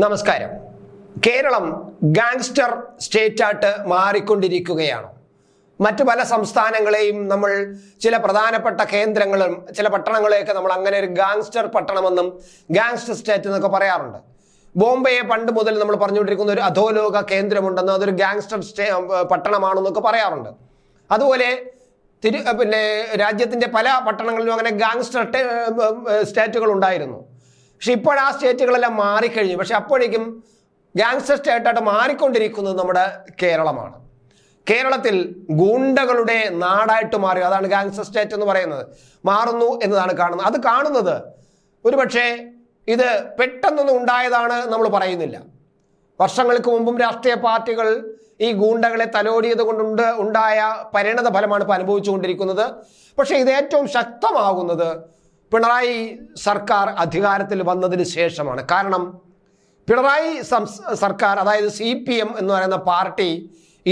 നമസ്കാരം. കേരളം ഗാങ്സ്റ്റർ സ്റ്റേറ്റായിട്ട് മാറിക്കൊണ്ടിരിക്കുകയാണ്. മറ്റു പല സംസ്ഥാനങ്ങളെയും നമ്മൾ ചില പ്രധാനപ്പെട്ട കേന്ദ്രങ്ങളും ചില പട്ടണങ്ങളെയൊക്കെ നമ്മൾ അങ്ങനെ ഒരു ഗാങ്സ്റ്റർ പട്ടണമെന്നും ഗാങ്സ്റ്റർ സ്റ്റേറ്റ് എന്നൊക്കെ പറയാറുണ്ട്. ബോംബെയെ പണ്ട് മുതൽ നമ്മൾ പറഞ്ഞുകൊണ്ടിരിക്കുന്ന ഒരു അധോലോക കേന്ദ്രമുണ്ടെന്ന്, അതൊരു ഗാങ്സ്റ്റർ പട്ടണമാണെന്നൊക്കെ പറയാറുണ്ട്. അതുപോലെ രാജ്യത്തിന്റെ പല പട്ടണങ്ങളിലും അങ്ങനെ ഗാങ്സ്റ്റർ സ്റ്റേറ്റുകൾ ഉണ്ടായിരുന്നു. പക്ഷെ ഇപ്പോൾ ആ സ്റ്റേറ്റുകളെല്ലാം മാറിക്കഴിഞ്ഞു. പക്ഷെ അപ്പോഴേക്കും ഗാങ്സ്റ്റർ സ്റ്റേറ്റായിട്ട് മാറിക്കൊണ്ടിരിക്കുന്നത് നമ്മുടെ കേരളമാണ്. കേരളത്തിൽ ഗൂണ്ടകളുടെ നാടായിട്ട് മാറി, അതാണ് ഗാങ്സ്റ്റർ സ്റ്റേറ്റ് എന്ന് പറയുന്നത്, മാറുന്നു എന്നതാണ് കാണുന്നത്. അത് കാണുന്നത് ഒരുപക്ഷെ ഇത് പെട്ടെന്നൊന്നും ഉണ്ടായതാണ് നമ്മൾ പറയുന്നില്ല. വർഷങ്ങൾക്ക് മുമ്പും രാഷ്ട്രീയ പാർട്ടികൾ ഈ ഗൂണ്ടകളെ തലോടിയത് കൊണ്ട് ഉണ്ടായ പരിണത ഫലമാണ് ഇപ്പോൾ അനുഭവിച്ചുകൊണ്ടിരിക്കുന്നത്. പക്ഷെ ഇത് ഏറ്റവും ശക്തമാകുന്നത് പിണറായി സർക്കാർ അധികാരത്തിൽ വന്നതിന് ശേഷമാണ്. കാരണം പിണറായി സർക്കാർ, അതായത് CPM എന്ന് പറയുന്ന പാർട്ടി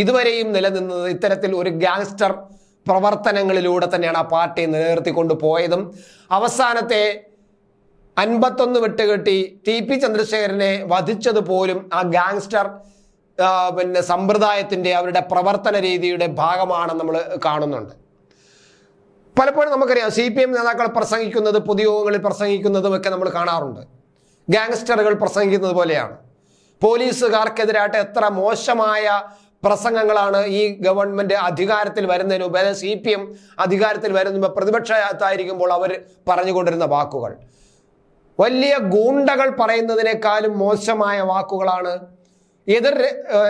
ഇതുവരെയും നിലനിന്നത് ഇത്തരത്തിൽ ഒരു ഗാങ്സ്റ്റർ പ്രവർത്തനങ്ങളിലൂടെ തന്നെയാണ് ആ പാർട്ടി നിലനിർത്തിക്കൊണ്ട് പോയതും. അവസാനത്തെ 51 വെട്ടുകെട്ടി TP ചന്ദ്രശേഖരനെ വധിച്ചതുപോലും ആ ഗാങ്സ്റ്റർ സമ്പ്രദായത്തിൻ്റെ അവരുടെ പ്രവർത്തന രീതിയുടെ ഭാഗമാണ് നമ്മൾ കാണുന്നുണ്ട്. പലപ്പോഴും നമുക്കറിയാം CPM നേതാക്കൾ പ്രസംഗിക്കുന്നത്, പൊതുയോഗങ്ങളിൽ പ്രസംഗിക്കുന്നതും ഒക്കെ നമ്മൾ കാണാറുണ്ട്. ഗാങ്സ്റ്ററുകൾ പ്രസംഗിക്കുന്നത് പോലെയാണ്. പോലീസുകാർക്കെതിരായിട്ട് എത്ര മോശമായ പ്രസംഗങ്ങളാണ് ഈ ഗവൺമെന്റ് അധികാരത്തിൽ വരുന്നതിന് മുമ്പ്, അതായത് CPM അധികാരത്തിൽ വരുന്ന പ്രതിപക്ഷത്തായിരിക്കുമ്പോൾ അവർ പറഞ്ഞുകൊണ്ടിരുന്ന വാക്കുകൾ. വലിയ ഗൂണ്ടകൾ പറയുന്നതിനേക്കാളും മോശമായ വാക്കുകളാണ് എതിർ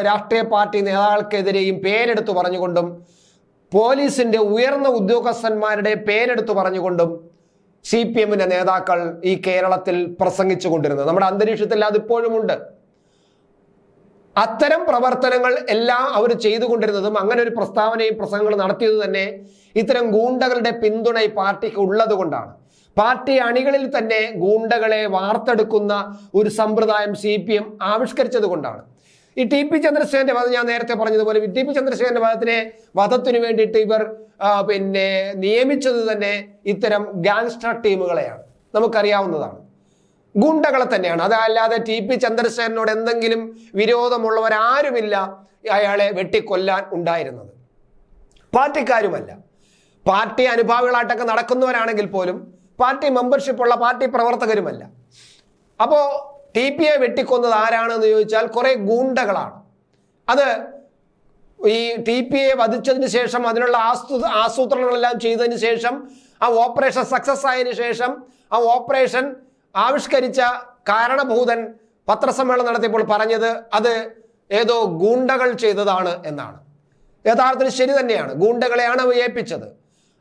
രാഷ്ട്രീയ പാർട്ടി നേതാക്കൾക്കെതിരെയും പേരെടുത്ത് പറഞ്ഞുകൊണ്ടും പോലീസിന്റെ ഉയർന്ന ഉദ്യോഗസ്ഥന്മാരുടെ പേരെടുത്ത് പറഞ്ഞുകൊണ്ടും CPMന്റെ നേതാക്കൾ ഈ കേരളത്തിൽ പ്രസംഗിച്ചു കൊണ്ടിരുന്നത്. നമ്മുടെ അന്തരീക്ഷത്തിൽ അതിപ്പോഴുമുണ്ട്. അത്തരം പ്രവർത്തനങ്ങൾ എല്ലാം അവർ ചെയ്തുകൊണ്ടിരുന്നതും അങ്ങനെ ഒരു പ്രസ്താവനയും പ്രസംഗങ്ങൾ നടത്തിയത് തന്നെ ഇത്തരം ഗൂണ്ടകളുടെ പിന്തുണ ഈ പാർട്ടിക്ക് ഉള്ളത് കൊണ്ടാണ്. പാർട്ടി അണികളിൽ തന്നെ ഗൂണ്ടകളെ വാർത്തെടുക്കുന്ന ഒരു സമ്പ്രദായം CPM ആവിഷ്കരിച്ചത് കൊണ്ടാണ്. ഈ TP ചന്ദ്രശേഖരന്റെ വധം, ഞാൻ നേരത്തെ പറഞ്ഞതുപോലെ TP ചന്ദ്രശേഖരന്റെ വധത്തിന് വേണ്ടിയിട്ട് ഇവർ നിയമിച്ചത് തന്നെ ഇത്തരം ഗാങ്സ്റ്റർ ടീമുകളെയാണ്. നമുക്കറിയാവുന്നതാണ്, ഗുണ്ടകളെ തന്നെയാണ്. അതല്ലാതെ TP ചന്ദ്രശേഖരനോട് എന്തെങ്കിലും വിരോധമുള്ളവരാരുമില്ല അയാളെ വെട്ടിക്കൊല്ലാൻ ഉണ്ടായിരുന്നത്. പാർട്ടിക്കാരുമല്ല, പാർട്ടി അനുഭാവികളായിട്ടൊക്കെ നടക്കുന്നവരാണെങ്കിൽ പോലും പാർട്ടി മെമ്പർഷിപ്പുള്ള പാർട്ടി പ്രവർത്തകരുമല്ല. അപ്പോൾ TPയെ വെട്ടിക്കൊന്നത് ആരാണെന്ന് ചോദിച്ചാൽ കുറെ ഗൂണ്ടകളാണ്. അത് ഈ TPയെ വധിച്ചതിന് ശേഷം, അതിനുള്ള ആസൂത്രണങ്ങളെല്ലാം ചെയ്തതിന് ശേഷം, ആ ഓപ്പറേഷൻ സക്സസ് ആയതിനു ശേഷം, ആ ഓപ്പറേഷൻ ആവിഷ്കരിച്ച കാരണഭൂതൻ പത്രസമ്മേളനം നടത്തിയപ്പോൾ പറഞ്ഞത് അത് ഏതോ ഗൂണ്ടകൾ ചെയ്തതാണ് എന്നാണ്. യഥാർത്ഥത്തിൽ ശരി തന്നെയാണ്, ഗൂണ്ടകളെയാണ് ഏൽപ്പിച്ചത്.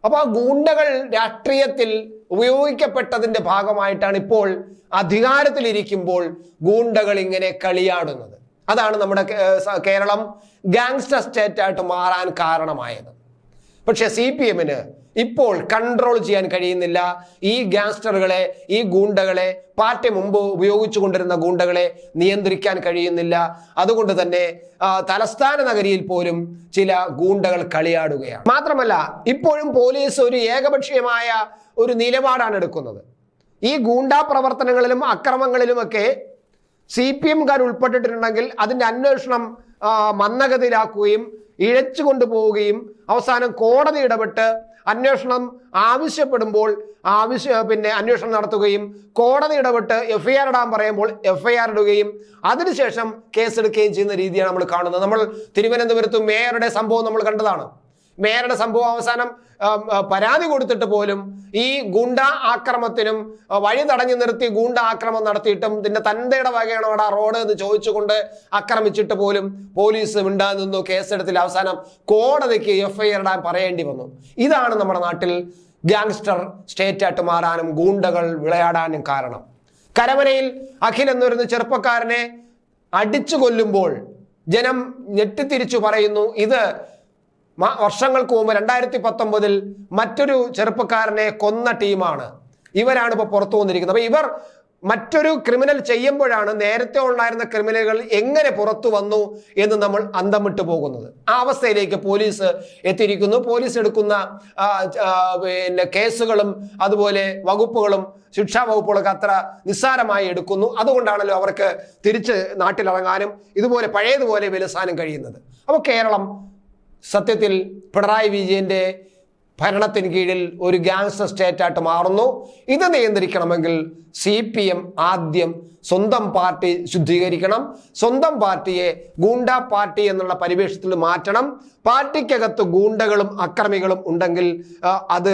അപ്പോൾ ആ ഗൂണ്ടകൾ രാഷ്ട്രീയത്തിൽ ഉപയോഗിക്കപ്പെട്ടതിന്റെ ഭാഗമായിട്ടാണ് ഇപ്പോൾ അധികാരത്തിലിരിക്കുമ്പോൾ ഗൂണ്ടകൾ ഇങ്ങനെ കളിയാടുന്നത്. അതാണ് നമ്മുടെ കേരളം ഗാങ്സ്റ്റർ സ്റ്റേറ്റായിട്ട് മാറാൻ കാരണമായത്. പക്ഷെ CPMന് ഇപ്പോൾ കൺട്രോൾ ചെയ്യാൻ കഴിയുന്നില്ല. ഈ ഗാങ്സ്റ്ററുകളെ, ഈ ഗൂണ്ടകളെ, പാർട്ടി മുമ്പ് ഉപയോഗിച്ചു കൊണ്ടിരുന്ന ഗൂണ്ടകളെ നിയന്ത്രിക്കാൻ കഴിയുന്നില്ല. അതുകൊണ്ട് തന്നെ തലസ്ഥാന നഗരിയിൽ പോലും ചില ഗൂണ്ടകൾ കളിയാടുകയാണ്. മാത്രമല്ല, ഇപ്പോഴും പോലീസ് ഒരു ഏകപക്ഷീയമായ ഒരു നിലപാടാണ് എടുക്കുന്നത്. ഈ ഗൂണ്ടാ പ്രവർത്തനങ്ങളിലും അക്രമങ്ങളിലുമൊക്കെ CPMകാർ ഉൾപ്പെട്ടിട്ടുണ്ടെങ്കിൽ അതിൻ്റെ അന്വേഷണം മന്ദഗതിയിലാക്കുകയും ഇഴച്ചു കൊണ്ടുപോവുകയും അവസാനം കോടതി ഇടപെട്ട് അന്വേഷണം ആവശ്യപ്പെടുമ്പോൾ അന്വേഷണം നടത്തുകയും കോടതി ഇടപെട്ട് FIR ഇടാൻ പറയുമ്പോൾ FIR ഇടുകയും അതിനുശേഷം കേസെടുക്കുകയും ചെയ്യുന്ന രീതിയാണ് നമ്മൾ കാണുന്നത്. നമ്മൾ തിരുവനന്തപുരത്ത് മേയറുടെ സംഭവം നമ്മൾ കണ്ടതാണ്. മേയറുടെ സംഭവം അവസാനം പരാതി കൊടുത്തിട്ട് പോലും ഈ ഗൂണ്ട ആക്രമത്തിനും വഴി തടഞ്ഞു നിർത്തി ഗൂണ്ട ആക്രമം നടത്തിയിട്ടും ഇതിന്റെ തന്തയുടെ വകയാണോ അവിടെ റോഡ് എന്ന് ചോദിച്ചുകൊണ്ട് ആക്രമിച്ചിട്ട് പോലും പോലീസ് മിണ്ടാതെ നിന്നു, കേസെടുത്തില്ല. അവസാനം കോടതിക്ക് FIR ഇടാൻ പറയേണ്ടി വന്നു. ഇതാണ് നമ്മുടെ നാട്ടിൽ ഗാങ്സ്റ്റർ സ്റ്റേറ്റായിട്ട് മാറാനും ഗൂണ്ടകൾ വിളയാടാനും കാരണം. കരമനയിൽ അഖിൽ എന്നൊരു ചെറുപ്പക്കാരനെ അടിച്ചു കൊല്ലുമ്പോൾ ജനം ഞെട്ടിത്തിരിച്ചു പറയുന്നു, ഇത് വർഷങ്ങൾക്ക് മുമ്പ് 2019 മറ്റൊരു ചെറുപ്പക്കാരനെ കൊന്ന ടീമാണ്, ഇവരാണ് ഇപ്പോൾ പുറത്തു വന്നിരിക്കുന്നത്. അപ്പൊ ഇവർ മറ്റൊരു ക്രിമിനൽ ചെയ്യുമ്പോഴാണ് നേരത്തെ ഉണ്ടായിരുന്ന ക്രിമിനലുകൾ എങ്ങനെ പുറത്തു വന്നു എന്ന് നമ്മൾ അന്തം വിട്ടു പോകുന്നത്. ആ അവസ്ഥയിലേക്ക് പോലീസ് എത്തിയിരിക്കുന്നു. പോലീസ് എടുക്കുന്ന പിന്നെ കേസുകളും അതുപോലെ വകുപ്പുകളും ശിക്ഷാ വകുപ്പുകളൊക്കെ അത്ര നിസ്സാരമായി എടുക്കുന്നു. അതുകൊണ്ടാണല്ലോ അവർക്ക് തിരിച്ച് നാട്ടിലിറങ്ങാനും ഇതുപോലെ പഴയതുപോലെ വിലസാനും കഴിയുന്നത്. അപ്പോൾ കേരളം സത്യത്തിൽ പിണറായി വിജയന്റെ ഭരണത്തിന് കീഴിൽ ഒരു ഗാങ്സ്റ്റർ സ്റ്റേറ്റായിട്ട് മാറുന്നു. ഇത് നിയന്ത്രിക്കണമെങ്കിൽ CPM ആദ്യം സ്വന്തം പാർട്ടി ശുദ്ധീകരിക്കണം. സ്വന്തം പാർട്ടിയെ ഗൂണ്ട പാർട്ടി എന്നുള്ള പരിവേഷത്തിൽ മാറ്റണം. പാർട്ടിക്കകത്ത് ഗൂണ്ടകളും അക്രമികളും ഉണ്ടെങ്കിൽ അത്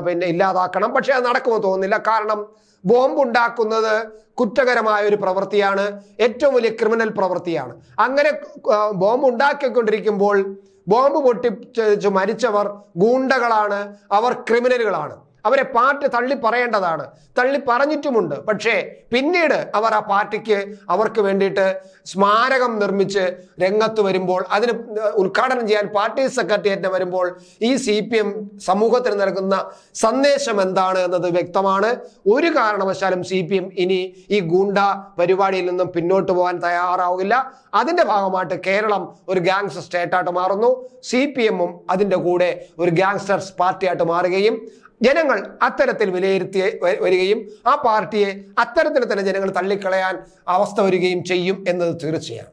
പിന്നെ ഇല്ലാതാക്കണം. പക്ഷെ അത് നടക്കുമെന്ന് തോന്നുന്നില്ല. കാരണം ബോംബുണ്ടാക്കുന്നത് കുറ്റകരമായ ഒരു പ്രവൃത്തിയാണ്, ഏറ്റവും വലിയ ക്രിമിനൽ പ്രവൃത്തിയാണ്. അങ്ങനെ ബോംബ് ഉണ്ടാക്കിക്കൊണ്ടിരിക്കുമ്പോൾ ബോംബ് പൊട്ടിച്ച് മരിച്ചവർ ഗൂണ്ടകളാണ്, അവർ ക്രിമിനലുകളാണ്. അവരെ പാർട്ടി തള്ളി പറയേണ്ടതാണ്, തള്ളി പറഞ്ഞിട്ടുമുണ്ട്. പക്ഷേ പിന്നീട് അവർ ആ പാർട്ടിക്ക് അവർക്ക് വേണ്ടിയിട്ട് സ്മാരകം നിർമ്മിച്ച് രംഗത്ത് വരുമ്പോൾ, അതിന് ഉദ്ഘാടനം ചെയ്യാൻ പാർട്ടി സെക്രട്ടേറിയറ്റിന് വരുമ്പോൾ ഈ CPM സമൂഹത്തിന് നൽകുന്ന സന്ദേശം എന്താണ് എന്നത് വ്യക്തമാണ്. ഒരു കാരണവശാലും CPM ഇനി ഈ ഗൂണ്ട പരിപാടിയിൽ നിന്നും പിന്നോട്ട് പോകാൻ തയ്യാറാവില്ല. അതിന്റെ ഭാഗമായിട്ട് കേരളം ഒരു ഗാങ്സ്റ്റർ സ്റ്റേറ്റായിട്ട് മാറുന്നു. CPM-ഉം അതിൻ്റെ കൂടെ ഒരു ഗാങ്സ്റ്റർ പാർട്ടിയായിട്ട് മാറുകയും ജനങ്ങൾ അത്തരത്തിൽ വിലയിരുത്തി വരികയും ആ പാർട്ടിയെ അത്തരത്തിൽ തന്നെ ജനങ്ങൾ തള്ളിക്കളയാൻ അവസ്ഥ വരികയും ചെയ്യും എന്നത് തീർച്ചയാണ്.